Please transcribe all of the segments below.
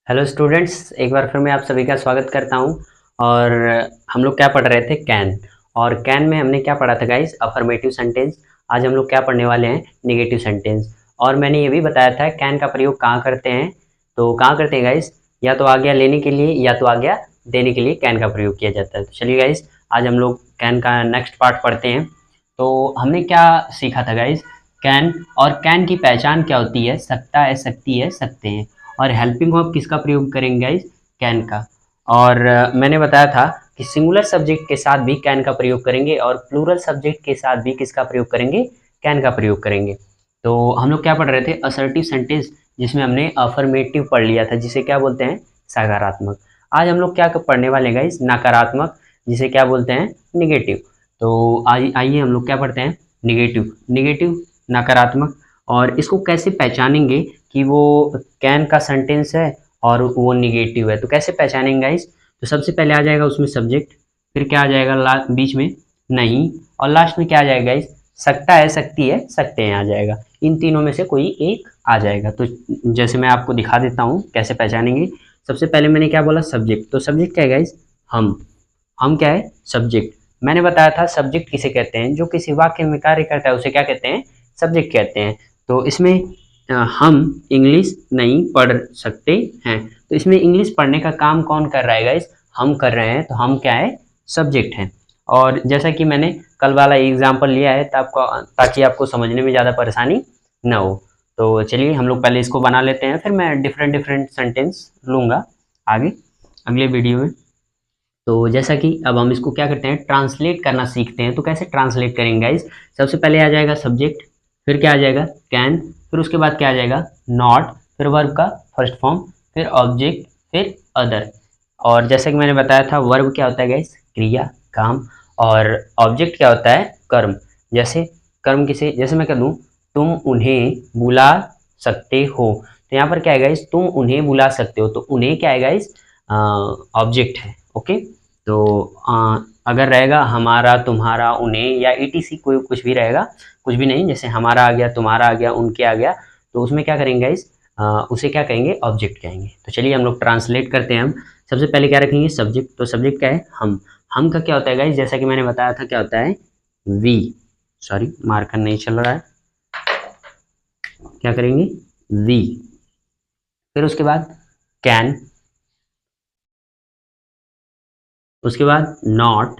Hello students, एक बार फिर मैं आप सभी का स्वागत करता हूं। और हम लोग क्या पढ़ रहे थे? कैन। और कैन में हमने क्या पढ़ा था गाइस? Affirmative sentence. आज हम लोग क्या पढ़ने वाले हैं? Negative sentence. और मैंने ये भी बताया था कैन का प्रयोग कहाँ करते हैं। तो कहाँ करते हैं गाइस? या तो आज्ञा लेने के लिए या तो आज्ञा देने के लिए कैन का प्रयोग किया जाता है। तो चलिए गाइस, आज हम लोग कैन का नेक्स्ट पार्ट पढ़ते हैं। तो हमने क्या सीखा था गाइस? कैन। और कैन की पहचान क्या होती है? सकता है, सकती है, सकते हैं। और हेल्पिंग वर्ब किसका प्रयोग करेंगे गाइस? कैन का। और मैंने बताया था कि सिंगुलर सब्जेक्ट के साथ भी कैन का प्रयोग करेंगे और प्लूरल सब्जेक्ट के साथ भी किसका प्रयोग करेंगे? कैन का प्रयोग करेंगे। तो हम लोग क्या पढ़ रहे थे? असर्टिव सेंटेंस, जिसमें हमने अफर्मेटिव पढ़ लिया था, जिसे क्या बोलते हैं? सकारात्मक। आज हम लोग क्या पढ़ने वाले हैं गाइस? नकारात्मक, जिसे क्या बोलते हैं? निगेटिव। तो आइए हम लोग क्या पढ़ते हैं? निगेटिव। निगेटिव, नकारात्मक। और इसको कैसे पहचानेंगे कि वो कैन का सेंटेंस है और वो निगेटिव है? तो कैसे पहचानेंगे गाइस? तो सबसे पहले आ जाएगा उसमें सब्जेक्ट, फिर क्या आ जाएगा बीच में? नहीं। और लास्ट में क्या आ जाएगा गाइस? सकता है, सकती है, सकते हैं आ जाएगा। इन तीनों में से कोई एक आ जाएगा। तो जैसे मैं आपको दिखा देता हूँ कैसे पहचानेंगे। सबसे पहले मैंने क्या बोला? सब्जेक्ट। तो सब्जेक्ट क्या है गाइस? हम क्या है? सब्जेक्ट। मैंने बताया था सब्जेक्ट किसे कहते हैं? जो किसी वाक्य में कार्य करता है उसे क्या कहते हैं? सब्जेक्ट कहते हैं। तो इसमें हम इंग्लिश नहीं पढ़ सकते हैं। तो इसमें इंग्लिश पढ़ने का काम कौन कर रहा है गाइस? हम कर रहे हैं। तो हम क्या है? सब्जेक्ट हैं। और जैसा कि मैंने कल वाला एग्जाम्पल लिया है ताकि आपको समझने में ज़्यादा परेशानी ना हो। तो चलिए हम लोग पहले इसको बना लेते हैं, फिर मैं डिफरेंट डिफरेंट सेंटेंस लूँगा आगे अगले वीडियो में। तो जैसा कि अब हम इसको क्या करते हैं? ट्रांसलेट करना सीखते हैं। तो कैसे ट्रांसलेट करेंगे गाइस? सबसे पहले आ जाएगा सब्जेक्ट, फिर क्या आ जाएगा? कैन, फिर उसके बाद क्या आ जाएगा? नॉट, फिर वर्ब का फर्स्ट फॉर्म, फिर ऑब्जेक्ट, फिर अदर। और जैसा कि मैंने बताया था, वर्ब क्या होता है गाइस? क्रिया, काम। और ऑब्जेक्ट क्या होता है? कर्म। जैसे कर्म किसे, जैसे मैं कह दूं तुम उन्हें बुला सकते हो, तो यहाँ पर क्या है गाइस? तुम उन्हें बुला सकते हो। तो उन्हें क्या है गाइस? ऑब्जेक्ट है। ओके। तो अगर रहेगा हमारा, तुम्हारा, उन्हें या ईटीसी कोई कुछ भी रहेगा, कुछ भी नहीं, जैसे हमारा आ गया, तुम्हारा आ गया, उनके आ गया, तो उसमें क्या करेंगे गाइस? उसे क्या कहेंगे? ऑब्जेक्ट कहेंगे। तो चलिए हम लोग ट्रांसलेट करते हैं। हम सबसे पहले क्या रखेंगे? सब्जेक्ट। तो सब्जेक्ट क्या है? हम का क्या होता है गाइस? जैसा कि मैंने बताया था क्या होता है? वी। सॉरी, मार्कर नहीं चल रहा है। क्या करेंगे? वी। फिर उसके बाद कैन, उसके बाद नॉट,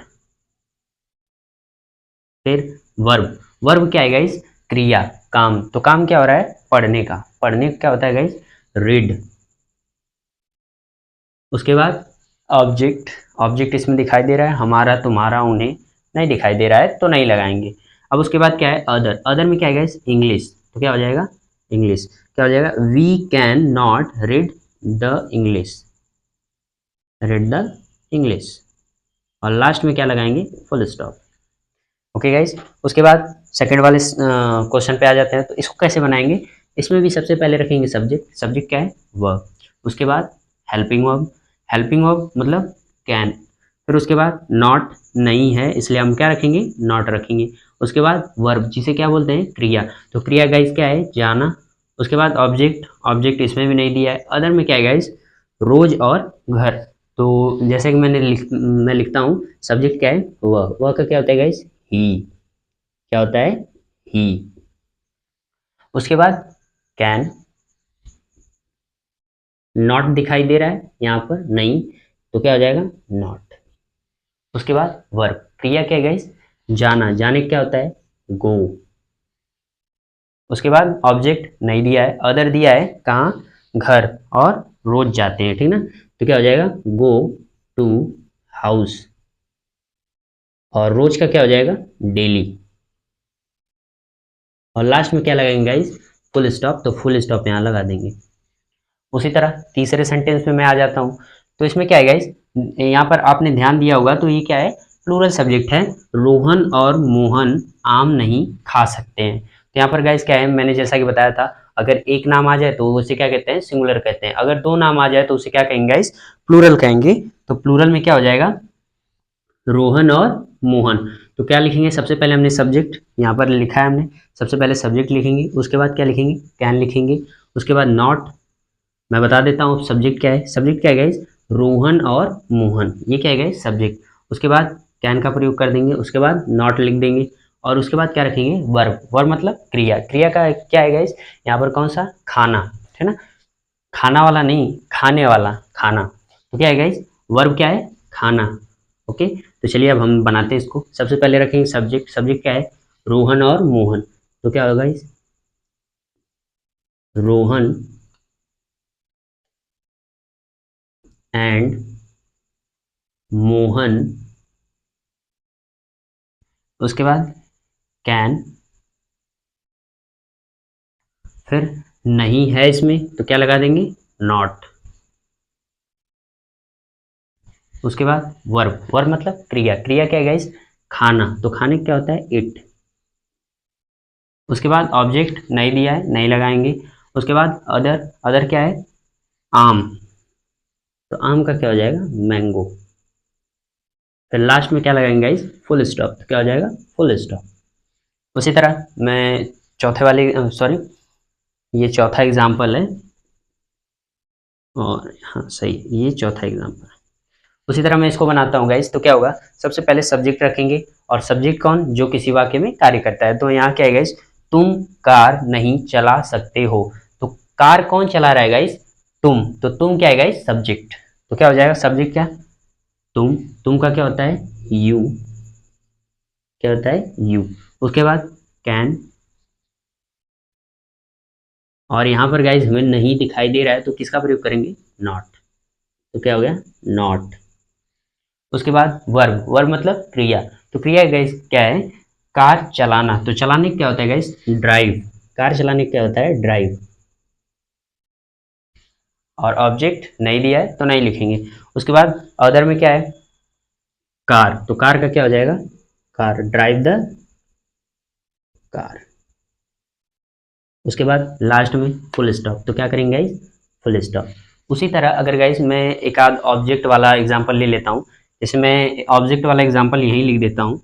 फिर वर्ब। वर्ब क्या है गाइस? क्रिया, काम। तो काम क्या हो रहा है? पढ़ने का। पढ़ने का क्या होता है गाइस? रीड। उसके बाद ऑब्जेक्ट। ऑब्जेक्ट इसमें दिखाई दे रहा है, हमारा, तुम्हारा, उन्हें नहीं दिखाई दे रहा है तो नहीं लगाएंगे। अब उसके बाद क्या है? अदर। अदर में क्या है गाइस? इंग्लिश। तो क्या हो जाएगा? इंग्लिश। क्या हो जाएगा? We can not read the English. Read the English. और लास्ट में क्या लगाएंगे? Full stop. Okay guys. उसके बाद सेकंड वाले क्वेश्चन पे आ जाते हैं। तो इसको कैसे बनाएंगे? इसमें भी सबसे पहले रखेंगे सब्जेक्ट। सब्जेक्ट क्या है? वर्ब। उसके बाद हेल्पिंग वर्ब। हेल्पिंग वर्ब मतलब कैन। फिर उसके बाद नॉट, नहीं है इसलिए हम क्या रखेंगे? नॉट रखेंगे। उसके बाद वर्ब, जिसे क्या बोलते हैं? क्रिया। तो क्रिया गाइस क्या है? जाना। उसके बाद ऑब्जेक्ट। ऑब्जेक्ट इसमें भी नहीं दिया है। अदर में क्या है गाइस? रोज और घर। तो जैसे कि मैं लिखता हूँ, सब्जेक्ट क्या है? वह का क्या होता है गाइस? ही। क्या होता है? ही। उसके बाद कैन। नॉट दिखाई दे रहा है यहाँ पर? नहीं। तो क्या हो जाएगा? नॉट। उसके बाद वर्ब। क्रिया क्या है गाइस? जाना। जाने क्या होता है? गो। उसके बाद ऑब्जेक्ट नहीं दिया है, अदर दिया है, कहाँ? घर और रोज जाते हैं, ठीक ना? तो क्या हो जाएगा? Go to house. और रोज का क्या हो जाएगा? डेली। और लास्ट में क्या लगाएंगे गाइस? Full stop. तो फुल स्टॉप यहाँ लगा देंगे। उसी तरह तीसरे सेंटेंस में मैं आ जाता हूँ। तो इसमें क्या है गाइस? यहाँ पर आपने ध्यान दिया होगा, तो ये क्या है? प्लूरल सब्जेक्ट है। रोहन और मोहन आम नहीं खा सकते हैं। तो यहाँ पर गाइस क्या है? मैंने जैसा कि बताया था, अगर एक नाम आ जाए तो उसे क्या कहते हैं? सिंगुलर कहते हैं। अगर दो नाम आ जाए तो उसे क्या कहेंगे गाइस? प्लूरल कहेंगे। तो प्लूरल में क्या हो जाएगा? रोहन और मोहन। तो क्या लिखेंगे? सबसे पहले हमने सब्जेक्ट यहाँ पर लिखा है हमने। सबसे पहले सब्जेक्ट लिखेंगे, उसके बाद क्या लिखेंगे? कैन लिखेंगे। उसके बाद नॉट, मैं बता देता हूँ सब्जेक्ट क्या है। सब्जेक्ट क्या है गाइस? रोहन और मोहन, ये क्या है गाइस? सब्जेक्ट। उसके बाद कैन का प्रयोग कर देंगे, उसके बाद नॉट लिख देंगे, और उसके बाद क्या रखेंगे? वर्ब। वर्ब मतलब क्रिया। क्रिया का क्या है गाइस? यहाँ पर कौन सा? खाना, है ना? खाना वाला नहीं, खाने वाला, खाना। तो क्या है गाइस? वर्ब क्या है? खाना। ओके, तो चलिए अब हम बनाते हैं इसको। सबसे पहले रखेंगे सब्जेक्ट। सब्जेक्ट क्या है? रोहन और मोहन। तो क्या होगा गाइस? रोहन एंड मोहन। उसके बाद कैन। फिर नहीं है इसमें तो क्या लगा देंगे? नॉट। उसके बाद वर्ब। वर्ब मतलब क्रिया। क्रिया क्या है गाइस? खाना। तो खाने क्या होता है? इट। उसके बाद ऑब्जेक्ट नहीं दिया है, नहीं लगाएंगे। उसके बाद अदर। अदर क्या है? आम। तो आम का क्या हो जाएगा? मैंगो। फिर लास्ट में क्या लगाएंगे गाइस? Full stop. तो क्या हो जाएगा? Full stop. उसी तरह मैं चौथे वाले, सॉरी, ये चौथा एग्जाम्पल है, और हाँ सही, ये चौथा एग्जाम्पल है। उसी तरह मैं इसको बनाता हूँ गाइस। तो क्या होगा? सबसे पहले सब्जेक्ट रखेंगे, और सब्जेक्ट कौन? जो किसी वाक्य में कार्य करता है। तो यहाँ क्या है गाइस? तुम कार नहीं चला सकते हो। तो कार कौन चला रहा है गाइस? तुम। तो तुम क्या है गाइस? सब्जेक्ट। तो क्या हो जाएगा? सब्जेक्ट क्या? तुम। तुम का क्या होता है? यू। क्या होता है? यू। उसके बाद कैन, और यहाँ पर गाइस हमें नहीं दिखाई दे रहा है तो किसका प्रयोग करेंगे? नॉट। तो क्या हो गया? नॉट। उसके बाद वर्ब। वर्ब मतलब क्रिया। तो क्रिया गाइस क्या है? कार चलाना। तो चलाने क्या होता है गाइस? ड्राइव। कार चलाने क्या होता है? ड्राइव। और ऑब्जेक्ट नहीं दिया है तो नहीं लिखेंगे। उसके बाद अदर में क्या है? कार। तो कार का क्या हो जाएगा? कार। Drive the car. उसके बाद लास्ट में फुल स्टॉप। तो क्या करेंगे गाइस? Full stop. उसी तरह अगर गाइस मैं एक आध ऑब्जेक्ट वाला एग्जांपल ले लेता हूँ, जैसे मैं ऑब्जेक्ट वाला एग्जांपल यहीं लिख देता हूँ।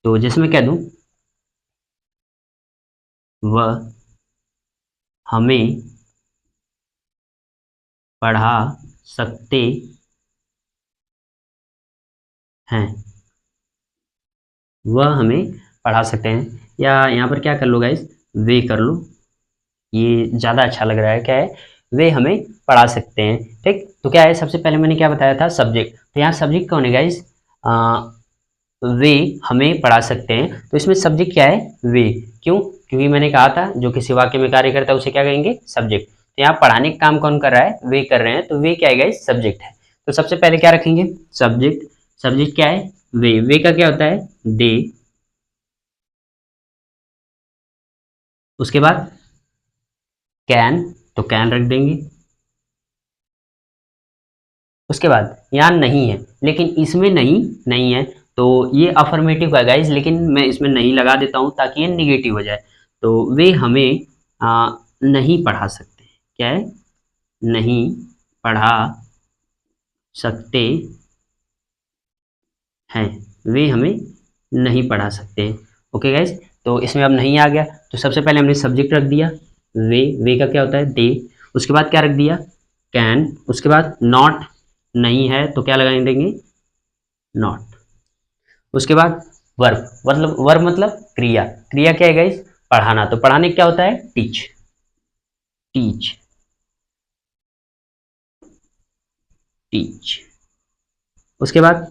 तो जैसे मैं कह दूँ, वह हमें पढ़ा सकते हैं। वह हमें पढ़ा सकते हैं, या यहाँ पर क्या कर लो गाइस? वे कर लो, ये ज़्यादा अच्छा लग रहा है। क्या है? वे हमें पढ़ा सकते हैं। ठीक, तो क्या है? सबसे पहले मैंने क्या बताया था? सब्जेक्ट। तो यहाँ सब्जेक्ट कौन है गाइस? वे हमें पढ़ा सकते हैं। तो इसमें सब्जेक्ट क्या है? वे। क्यों? क्योंकि मैंने कहा था जो किसी वाक्य में कार्य करता है उसे क्या कहेंगे? सब्जेक्ट। तो यहाँ पढ़ाने का काम कौन कर रहा है? वे कर रहे हैं, तो वे क्या है गाइस? सब्जेक्ट है। तो सबसे पहले क्या रखेंगे? सब्जेक्ट। सब्जेक्ट क्या है? वे। वे का क्या होता है? दे। उसके बाद कैन, तो कैन रख देंगे। उसके बाद यहाँ नहीं है, लेकिन इसमें नहीं नहीं है, तो ये अफर्मेटिव है गाइस, लेकिन मैं इसमें नहीं लगा देता हूँ ताकि ये निगेटिव हो जाए। तो वे हमें नहीं पढ़ा सकते। क्या है? नहीं पढ़ा सकते हैं। वे हमें नहीं पढ़ा सकते हैं। ओके गाइस, तो इसमें अब नहीं आ गया, तो सबसे पहले हमने सब्जेक्ट रख दिया वे। वे का क्या होता है? दे। उसके बाद क्या रख दिया? कैन। उसके बाद नॉट, नहीं है तो क्या लगाएंगे? देंगे नॉट। उसके बाद वर्ब। वर्ब मतलब क्रिया। क्रिया क्या है गाइस? पढ़ाना। तो पढ़ाने क्या होता है? टीच। टीच। टीच। उसके बाद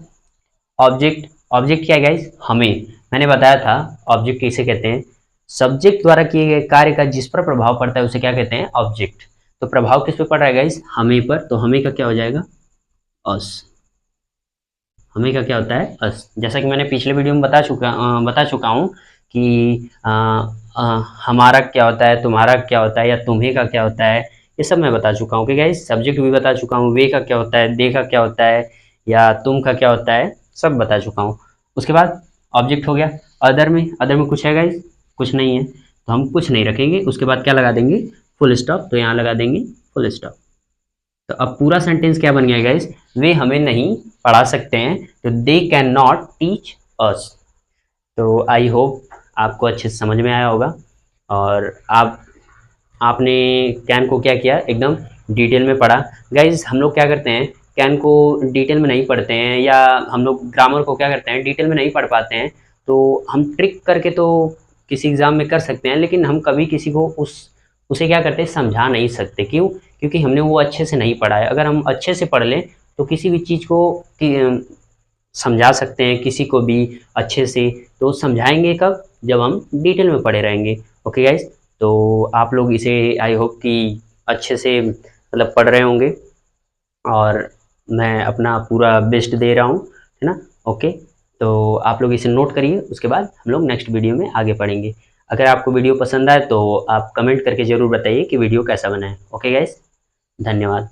ऑब्जेक्ट। ऑब्जेक्ट क्या है गाइस? हमें। मैंने बताया था ऑब्जेक्ट किसे कहते हैं? सब्जेक्ट द्वारा किए गए कार्य का जिस पर प्रभाव पड़ता है उसे क्या कहते हैं? ऑब्जेक्ट। तो प्रभाव किस पे पड़ रहा है गाइस? हमें पर। तो हमें का क्या हो जाएगा? अस। हमें का क्या होता है? अस। जैसा कि मैंने पिछले वीडियो में बता चुका हूँ कि हमारा क्या होता है, तुम्हारा क्या होता है, या तुम्हें का क्या होता है, ये सब मैं बता चुका हूँ। कि गाइस सब्जेक्ट भी बता चुका हूँ, वे का क्या होता है, दे का क्या होता है, या तुम का क्या होता है, सब बता चुका हूँ। उसके बाद ऑब्जेक्ट हो गया। अदर में कुछ है गाइस? कुछ नहीं है, तो हम कुछ नहीं रखेंगे। उसके बाद क्या लगा देंगे? Full stop. तो यहाँ लगा देंगे फुल स्टॉप। तो अब पूरा सेंटेंस क्या बन गया गाइस? वे हमें नहीं पढ़ा सकते हैं, तो they can not teach us. तो आई होप आपको अच्छे से समझ में आया होगा, और आप आपने कैन को क्या किया, एकदम डिटेल में पढ़ा। गाइज हम लोग क्या करते हैं, कैन को डिटेल में नहीं पढ़ते हैं, या हम लोग ग्रामर को क्या करते हैं, डिटेल में नहीं पढ़ पाते हैं। तो हम ट्रिक करके तो किसी एग्ज़ाम में कर सकते हैं, लेकिन हम कभी किसी को उसे क्या करते हैं, समझा नहीं सकते। क्यों? क्योंकि हमने वो अच्छे से नहीं पढ़ा है। अगर हम अच्छे से पढ़ लें तो किसी भी चीज़ को समझा सकते हैं, किसी को भी अच्छे से। तो समझाएंगे कब? जब हम डिटेल में पढ़े रहेंगे। ओके गाइज, तो आप लोग इसे आई होप कि अच्छे से मतलब पढ़ रहे होंगे, और मैं अपना पूरा बेस्ट दे रहा हूँ, है ना। ओके, तो आप लोग इसे नोट करिए, उसके बाद हम लोग नेक्स्ट वीडियो में आगे पढ़ेंगे। अगर आपको वीडियो पसंद आए तो आप कमेंट करके ज़रूर बताइए कि वीडियो कैसा बना है। ओके गाइस, धन्यवाद।